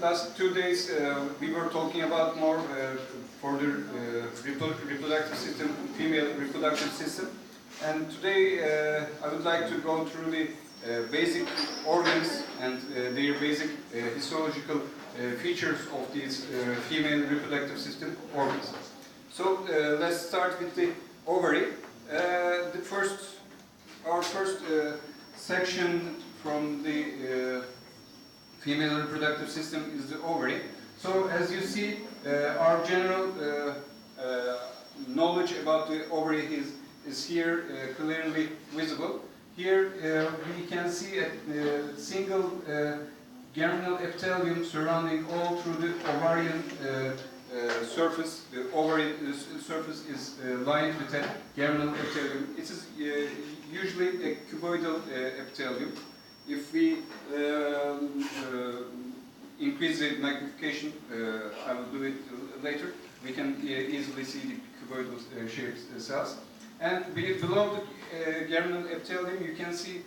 last 2 days we were talking about more for the reproductive system, female reproductive system. And today I would like to go through the basic organs and their basic histological features of these female reproductive system organs. So let's start with the ovary. Our first section from the female reproductive system is the ovary. So as you see, our general knowledge about the ovary is here clearly visible. Here we can see a single germinal epithelium surrounding all through the ovarian surface. The ovary surface is lined with a germinal epithelium. It is usually a cuboidal epithelium. If we increase the magnification, I will do it later, we can easily see the cuboidal shaped cells. And below the germinal epithelium, you can see,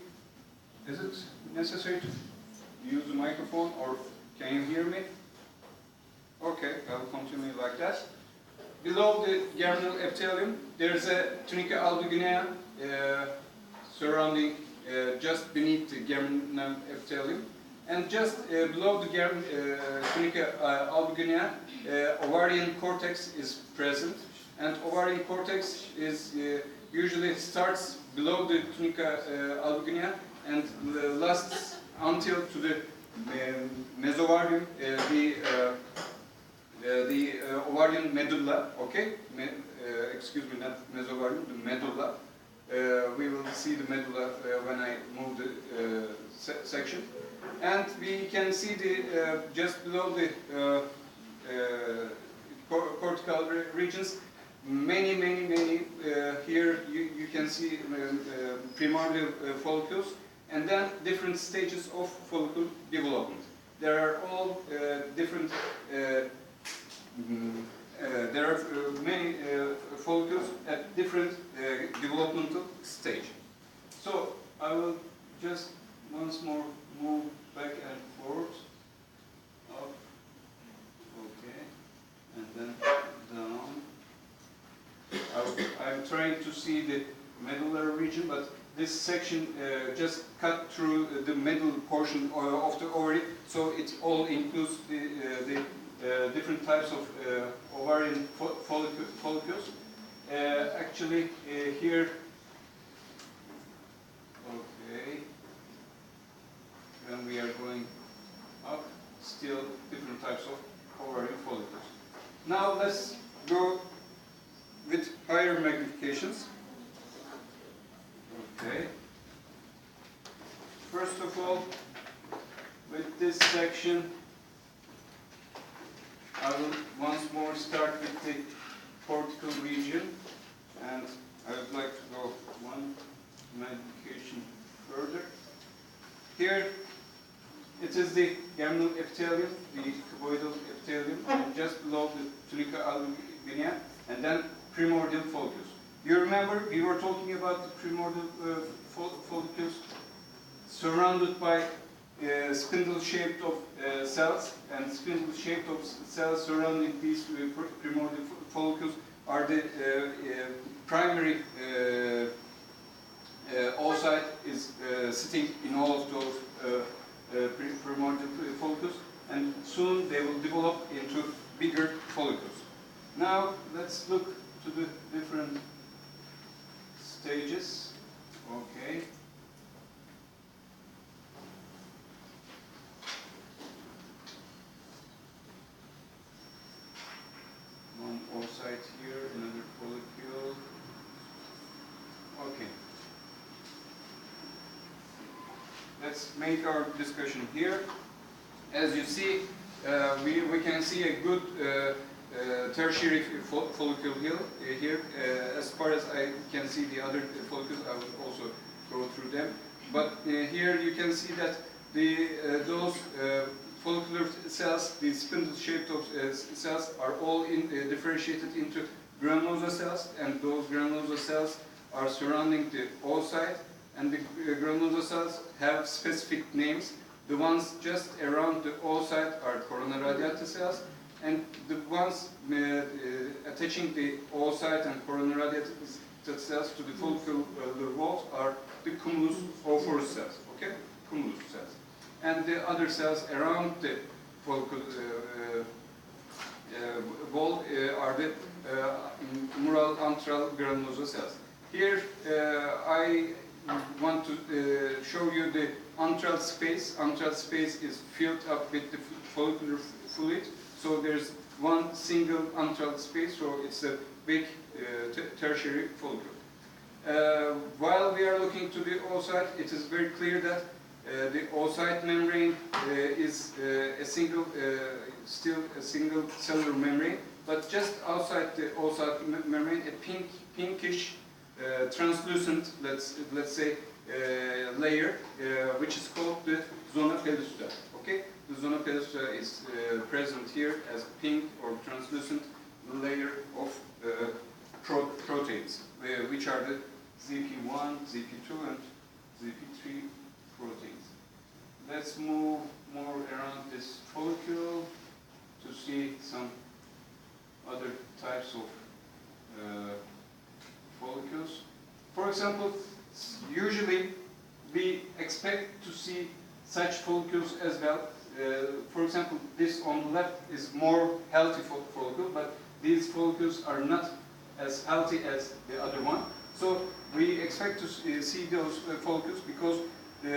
is it necessary to use the microphone, or can you hear me? Okay, I will continue like that. Below the germinal epithelium, there is a tunica albuginea surrounding just beneath the germinal epithelium. And just below the tunica albuginea, ovarian cortex is present. And ovarian cortex is usually starts below the tunica albuginea and lasts until to the mesovarium, the ovarian medulla. Okay, excuse me, not mesovarium, the medulla. We will see the medulla when I move the section. And we can see the just below the cortical regions. Many here you can see primordial follicles, and then different stages of follicle development. There are all different. There are many follicles at different developmental stage. So I will just once more move back and forth, up, okay, and then down. I'm trying to see the medullary region, but this section just cut through the middle portion of the ovary, so it all includes the different types of ovarian follicles. Actually, here, okay, when we are going up, still different types of ovarian follicles. Now let's go with higher magnifications. Okay. First of all, with this section, I will once more start with the cortical region, and I would like to go one magnification further. Here, it is the germinal epithelium, the cuboidal epithelium, and just below the tunica albuginea, and then primordial follicles. You remember we were talking about the primordial follicles surrounded by spindle-shaped of cells, and spindle-shaped of cells surrounding these primordial follicles are the primary oocyte is sitting in all of those primordial follicles, and soon they will develop into bigger follicles. Now let's look to the different stages. Okay. One oocyte here, another follicle. Okay. Let's make our discussion here. As you see, we can see a good tertiary follicle here. As far as I can see the other follicles, I will also go through them. But here you can see that those follicular cells, the spindle-shaped cells, are all differentiated into granulosa cells, and those granulosa cells are surrounding the oocyte, and the granulosa cells have specific names. The ones just around the oocyte are corona radiata cells, and the ones attaching the oocyte and corona radiata cells to the follicular walls are the cumulus oophorus cells, okay? Cumulus cells. And the other cells around the follicular wall are the mural antral granulosa cells. Here I want to show you the antral space. Antral space is filled up with the follicular fluid. So there's one single antral space, so it's a big tertiary follicle. While we are looking to the oocyte, it is very clear that the oocyte membrane is still a single cellular membrane, but just outside the oocyte membrane, a pinkish, translucent, let's say, layer, which is called the zona pellucida. Okay, the zona pellucida is present here as pink or translucent layer of proteins, which are the ZP1, ZP2, and ZP3 proteins. Let's move more around this follicle to see some other types of follicles. For example, usually we expect to see such follicles as well. For example, this on the left is more healthy follicle, but these follicles are not as healthy as the other one. So we expect to see those follicles because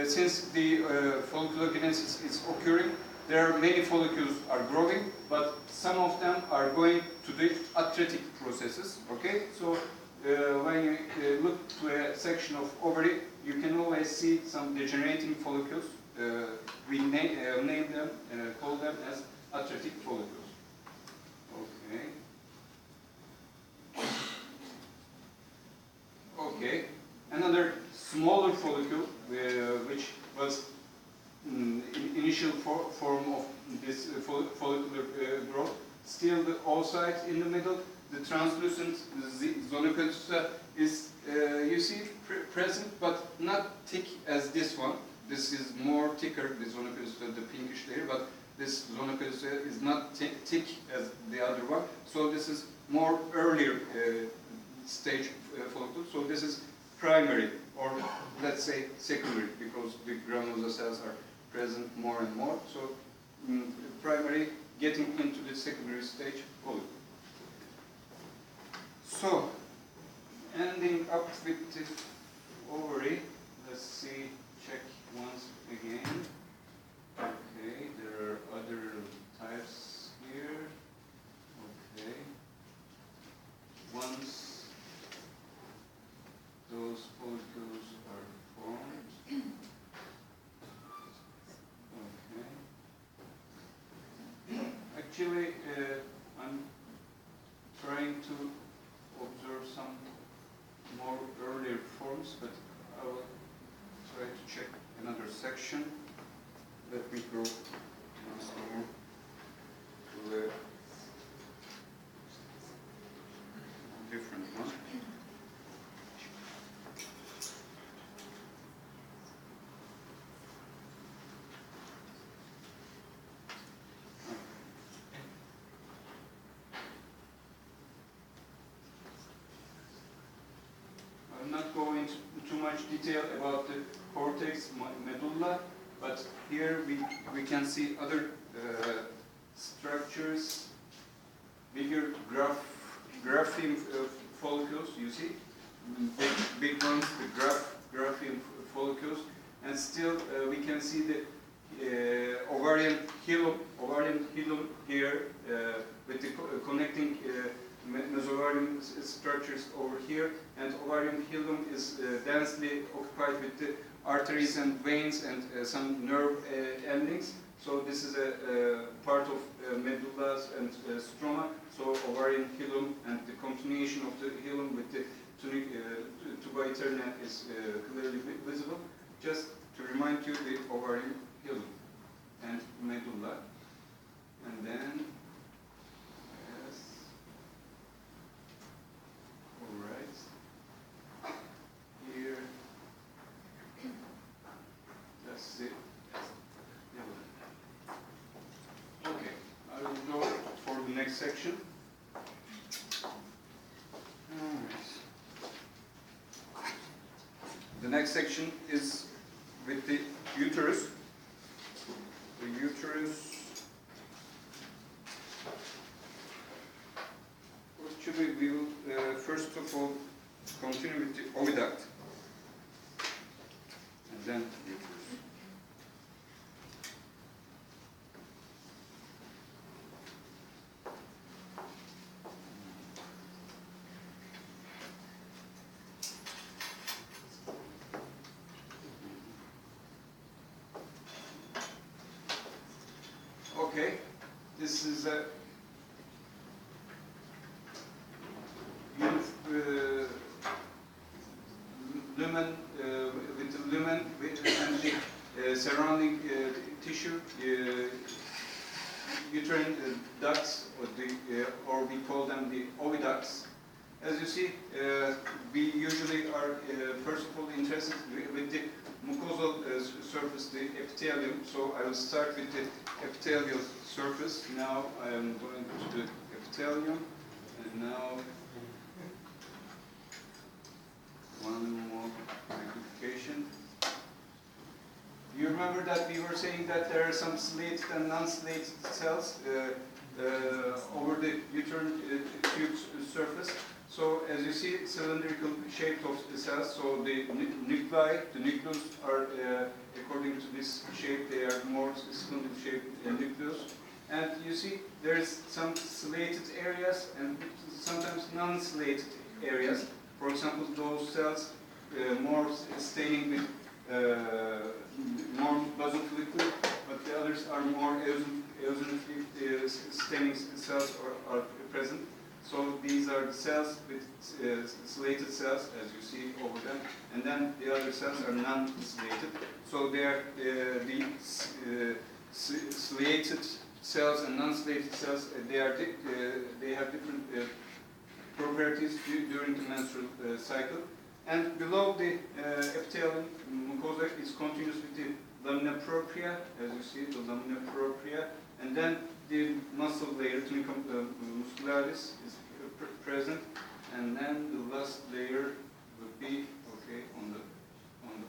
since the folliculogenesis is occurring, there are many follicles are growing, but some of them are going to the atretic processes. Okay, so when you look to a section of ovary, you can always see some degenerating follicles. We name them, call them as atretic follicles. Okay. Okay. Another smaller follicle, which was initial form of this follicular growth, still the oocyte in the middle. The translucent zona pellucida is, you see, present, but not thick as this one. This is more thicker, the zona pellucida, the pinkish layer, but this zona pellucida is not thick as the other one. So this is more earlier stage follicle. So this is primary, or let's say secondary, because the granulosa cells are present more and more. So primary getting into the secondary stage follicle. So, ending up with the ovary, let's see, check once again. Okay, there are other types here. Okay. Once those follicles are formed, okay. Actually, I'm trying to observe some more earlier forms, but I will try to check another section. Let me go once more to a different one. I'm not going into too much detail about the cortex medulla, but here we can see other structures, bigger grapheme follicles, you see, big ones, the grapheme follicles, and still we can see the ovarian hilum here with the connecting mesovarium structures over here, and ovarium hilum is densely occupied with the arteries and veins and some nerve endings. So this is a part of medullas and stroma. So ovarian hilum and the continuation of the hilum with the tuba eterna is clearly visible. Just to remind you, the ovarian hilum and medulla, and then. section. The next section is with the uterus. The uterus. Actually, we will first of all continue with the oviduct, and then uterus. Okay, this is a lumen with the lumen and the surrounding tissue, uterine ducts, or we call them the oviducts. As you see, we usually are first of all interested with the mucosal surface, the epithelium. So I will start with the epithelial surface. Now I am going to the epithelium, and now one more magnification. You remember that we were saying that there are some slated and non-slated cells over the uterine tube surface. So as you see, cylindrical shape of the cells. So the nuclei, the nucleus are according to this shape, they are more cylindrical shaped nucleus. And you see there is some slated areas and sometimes non-slated areas. For example, those cells more staining with more basophilic, but the others are more eosinophilic staining cells are present. So these are the cells with slated cells, as you see over them, and then the other cells are non-slated. So they are the slated cells and non-slated cells. They have different properties during the menstrual cycle. And below the epithelium mucosa is continuous with the lamina propria, as you see, the lamina propria, and then the muscle layer, tunica muscularis, is present, and then the last layer would be, okay, on the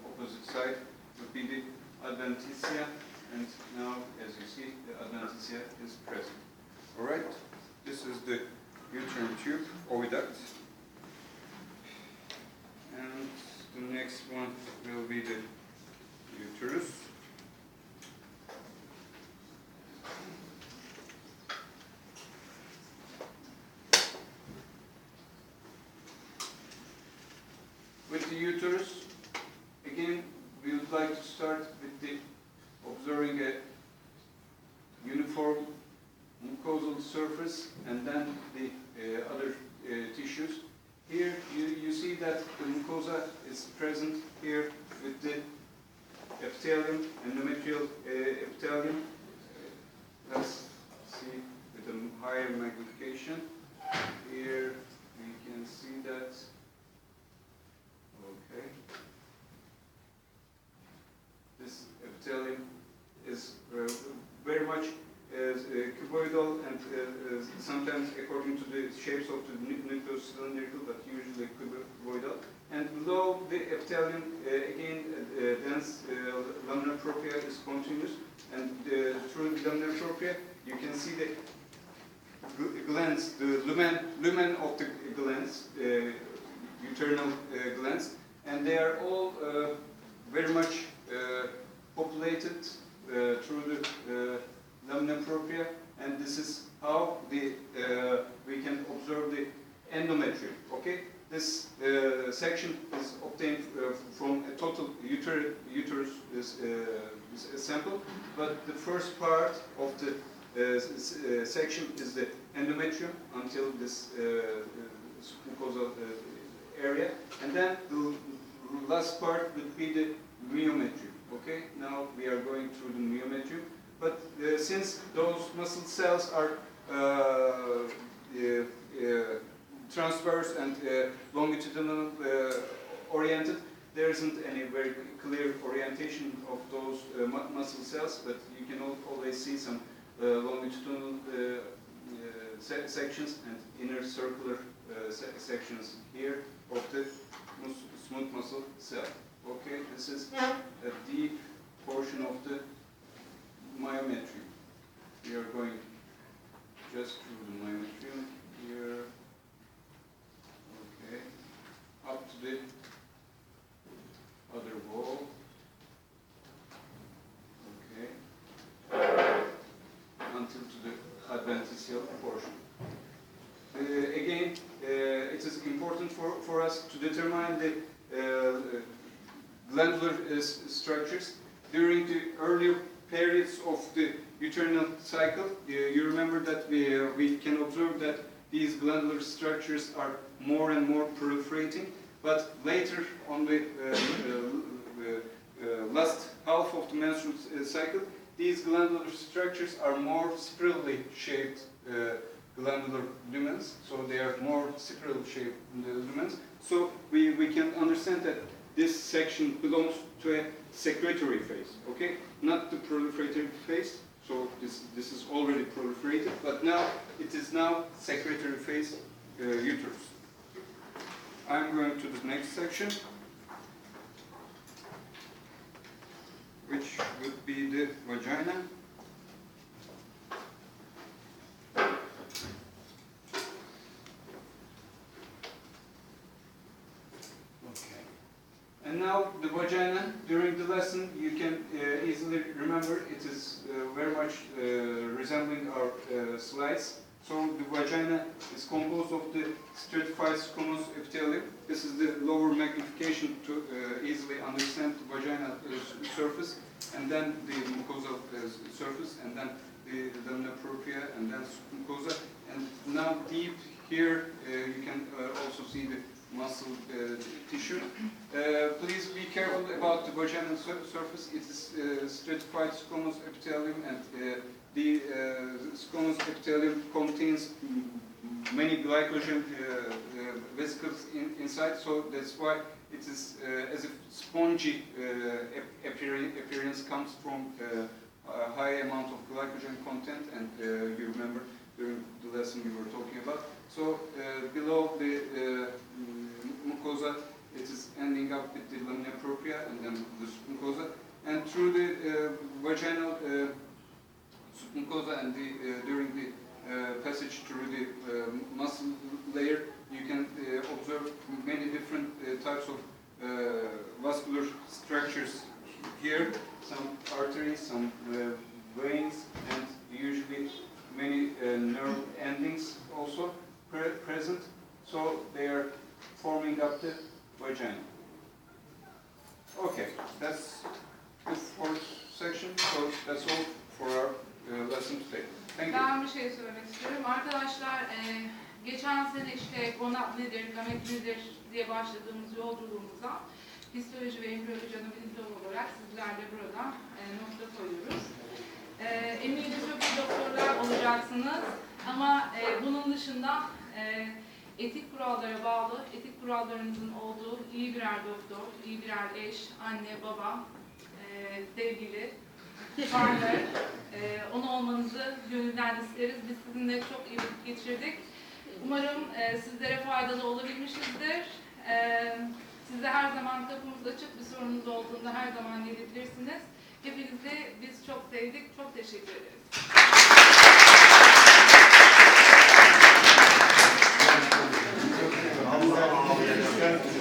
opposite side would be the adventitia, and now, as you see, the adventitia is present. All right, this is the uterine tube, oviduct. And the next one will be the uterus. With the uterus, again, we would like to start with the observing a uniform mucosal surface and then the other tissues. Here you see that the mucosa is present here with the epithelium, endometrial epithelium. Let's see with a higher magnification. Here we can see that. Okay. This epithelium is very much cuboidal and sometimes according to the shapes of the nucleus cylindrical, but usually cuboidal. And below the epithelium, again, dense lamina propria is continuous, and through the lamina propria, you can see the glands, the lumen of the glands, uterinal glands, and they are all very much populated through the lamina propria, and this is how we can observe the endometrium. Okay, this section is obtained from a total uterus sample, but the first part of the section is the endometrium until this mucosal area, and then the last part would be the myometrium. Okay, now we are going through the myometrium. But since those muscle cells are transverse and longitudinal oriented, there isn't any very clear orientation of those muscle cells, but you can always see some longitudinal sections and inner circular sections here of the smooth muscle cell. Okay, this is a deep portion of the myometrium. We are going just through the myometrium here. Okay, up to the other wall. Okay, until to the adventitial portion. Again, it is important for us to determine the glandular structures during the earlier periods of the uterine cycle. You remember that we can observe that these glandular structures are more and more proliferating, but later on the last half of the menstrual cycle, these glandular structures are more spirally shaped glandular lumens, so they are more spiral shaped lumens. So we can understand that this section belongs to a secretory phase, okay? Not the proliferatory phase, so this is already proliferated, but now it is now secretory phase uterus. I'm going to the next section, which would be the vagina. And now the vagina, during the lesson, you can easily remember it is very much resembling our slides. So the vagina is composed of the stratified squamous epithelium. This is the lower magnification to easily understand the vaginal surface, and then the mucosal surface, and then the lamina propria, and then mucosa. And now deep here, you can also see the muscle tissue. Please be careful about the vaginal surface. It is stratified squamous epithelium, and the squamous epithelium contains many glycogen vesicles inside, so that's why it is as if spongy appearance comes from a high amount of glycogen content, and you remember during the lesson we were talking about. So below the mucosa, it is ending up with the lamina propria and then the submucosa, and through the vaginal submucosa and during the passage through the muscle layer, you can observe many different types of vascular structures here, some arteries, some veins, and usually many nerve endings also present, so they are forming up the vagina. Okay, that's the fourth section, so that's all for our lesson today. Thank you. Ben bir şey söylemek istiyorum. Arkadaşlar, geçen sene işte gonad nedir, gamet nedir diye başladığımız yolculuğumuza histoloji ve embriyoloji anabilim olarak sizlerle burada nokta koyuyoruz. Eminim çok iyi doktorlar olacaksınız ama bunun dışında etik kurallara bağlı, etik kurallarınızın olduğu iyi birer doktor, iyi birer eş, anne, baba, sevgili, partner, onu olmanızı gönülden isteriz. Biz sizinle çok iyi vakit geçirdik. Umarım sizlere faydalı olabilmişizdir. Size her zaman kapımız açık, bir sorunuz olduğunda her zaman gelebilirsiniz. Hepinizi biz çok sevdik, çok teşekkür ederiz. Allah